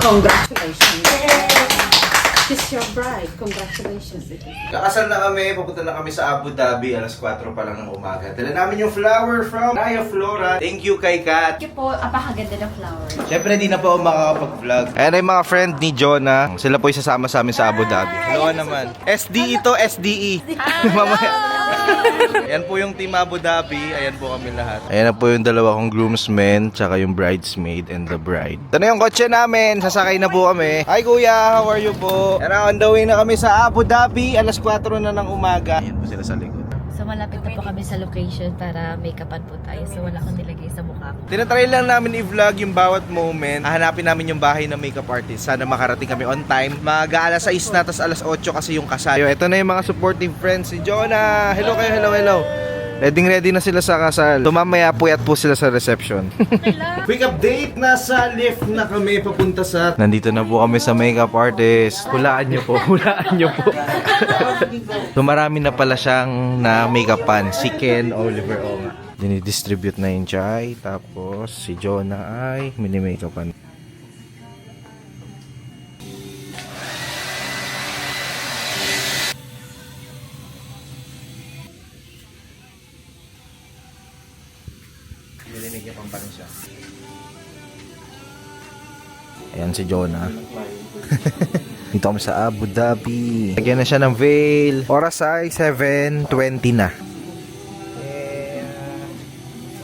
Congratulations. She's your bride. Congratulations. Kakasal na kami, papunta na kami sa Abu Dhabi, alas 4 pa lang ng umaga. Dala namin yung flower from Raya Flora. Thank you kay Kat. Thank you po, apakaganda ng flower. Siyempre, di na po ako makakapag-vlog. Ayan ay mga friend ni Jonah. Sila po isasama sa amin sa Abu Dhabi. Hello naman. SDE to, SDE. Mamaya. Ayan po yung team Abu Dhabi. Ayan po kami lahat. Ayan na po yung dalawa kong groomsmen, tsaka yung bridesmaid and the bride. Ito na yung kotse namin. Sasakay na po kami. Hi kuya, how are you po? Ayan, on the way na kami sa Abu Dhabi. Alas 4 na ng umaga. Ayan po sila sa likod. So malapit na po kami sa location para make-upan po tayo. So wala akong nilagay sa mukha ko. Tinatry lang namin i-vlog yung bawat moment. Hahanapin namin yung bahay ng makeup artist. Sana makarating kami on time. Mag-aalas 6 na, tas alas 8 kasi yung kasal. Ito na yung mga supportive friends si Jonah. Hello kayo, hello, hello. Ready na sila sa kasal. Tumamaya puyat po sila sa reception. Quick update, nasa lift na kami papunta sa... Nandito na po kami sa makeup artist. Hulaan nyo po, hulaan nyo po. So marami na pala siyang na makeupan. Si Ken Oliver Onga. Dinidistribute na yung chai. Tapos si Jonah ay mini-makeupan. Nilimakeupan pa rin siya. Ayan si Jonah. Dito kami sa Abu Dhabi. Lagyan na siya ng veil. Oras ay 7:20 na.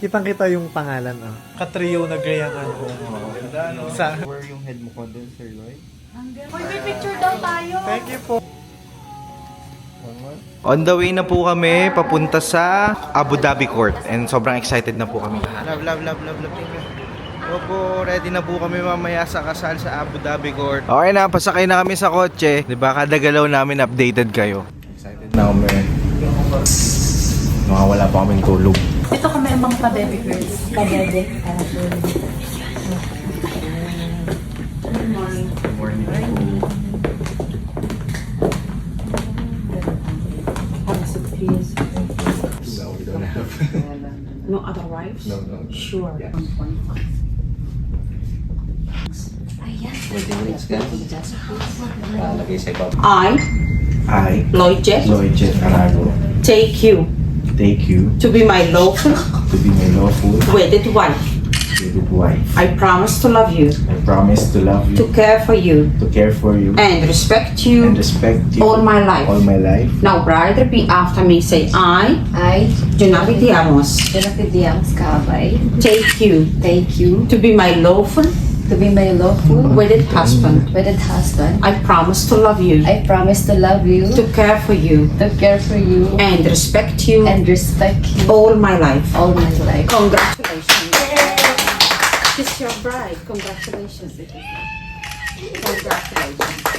Kitang-kita yung pangalan, oh. Katrio na gayangan ko. Ganda, no? Sa... Where yung head mo condenser, Lloyd? Hoy, may picture daw tayo. Thank you po. On the way na po kami papunta sa Abu Dhabi Court. And sobrang excited na po kami. Love. Opo, ready na po kami mamaya sa kasal sa Abu Dhabi Court. Okay na, pasakay na kami sa kotse. Diba, kada galaw namin updated kayo. Excited na kami. Wala pa kaming tulog. Ito kami ang mga pa-baby girls. Pa-baby. Good morning. No, we don't have. No other wives? No. Sure. Yeah. 1.5. Wedding rings ka? Lagay sa ibaba. I, Lloyd Jeff, Arago, take you take you to be my lawful to be my lawful wedded wife. wedded wife. I promise to love you, I promise to love to you, care for you, to care for you, and respect and you respect you all my life. all my life. Now, bride, repeat after me. Say, I, Jonah Diamos, Jonathan Diaz Kabay. take you Thank you to be my lawful to be my lawful wedded husband. wedded husband. I promise to love you, I promise to love you, to care for you, to care for you, and respect you and respect you all my life. all my life. Congratulations. She's your bride. Congratulations. Congratulations.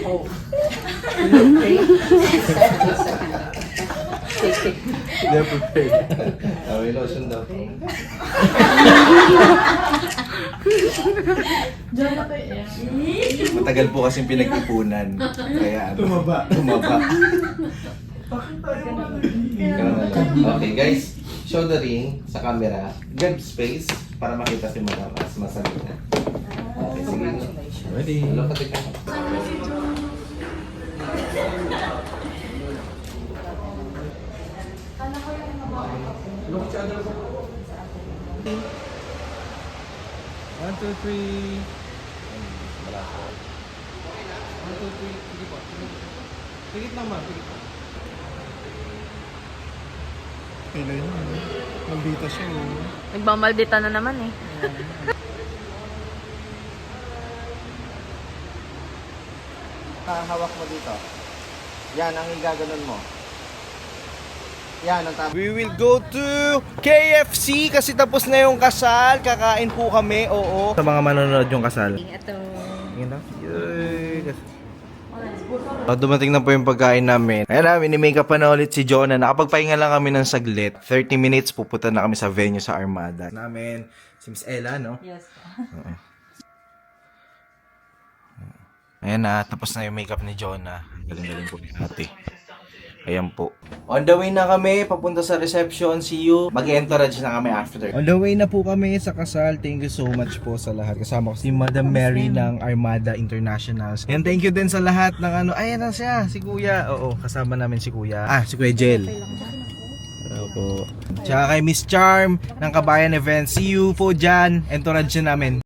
Oh. Take it. They're prepared. May lotion daw. Matagal po kasing pinag-ipunan. Kaya tumaba. Okay guys, show the ring sa camera. Grab space para makita si Madam as masalita. Okay, sige. Ready? Hello, pati ka. One, two, three. 1, 2, 3. Sige po. Pigit naman, pigit po. Kailan yun, ano? Maldita siya, oh. Nagmamaldita na naman eh. Hawak mo dito. Yan ang igaganon mo. Yan ang tama. We will go to KFC kasi tapos na yung kasal. Kakain po kami, oo. Sa mga manonood yung kasal. Ito. Yun na. Yay. Dumating na po yung pagkain namin. Ayan na, mini-makeup pa na ulit si Jonah. Nakapagpahinga lang kami ng saglit. 30 minutes, pupunta na kami sa venue sa Armada. Namin, si Miss Ella, no? Yes. Ayan na, tapos na yung makeup ni Jonah. Galing-galing po ni ate. Ayan po. On the way na kami, papunta sa reception. See you. Mag-entourage na kami after. On the way na po kami sa kasal. Thank you so much po sa lahat. Kasama ko si Madam Mary ng Armada Internationals. And thank you din sa lahat ng ano. Ayan na siya, si Kuya. Oo, kasama namin si Kuya. Si Kuya Jel. Opo. Tsaka kay Miss Charm ng Kabayan Event. See you po dyan. Entourage na namin.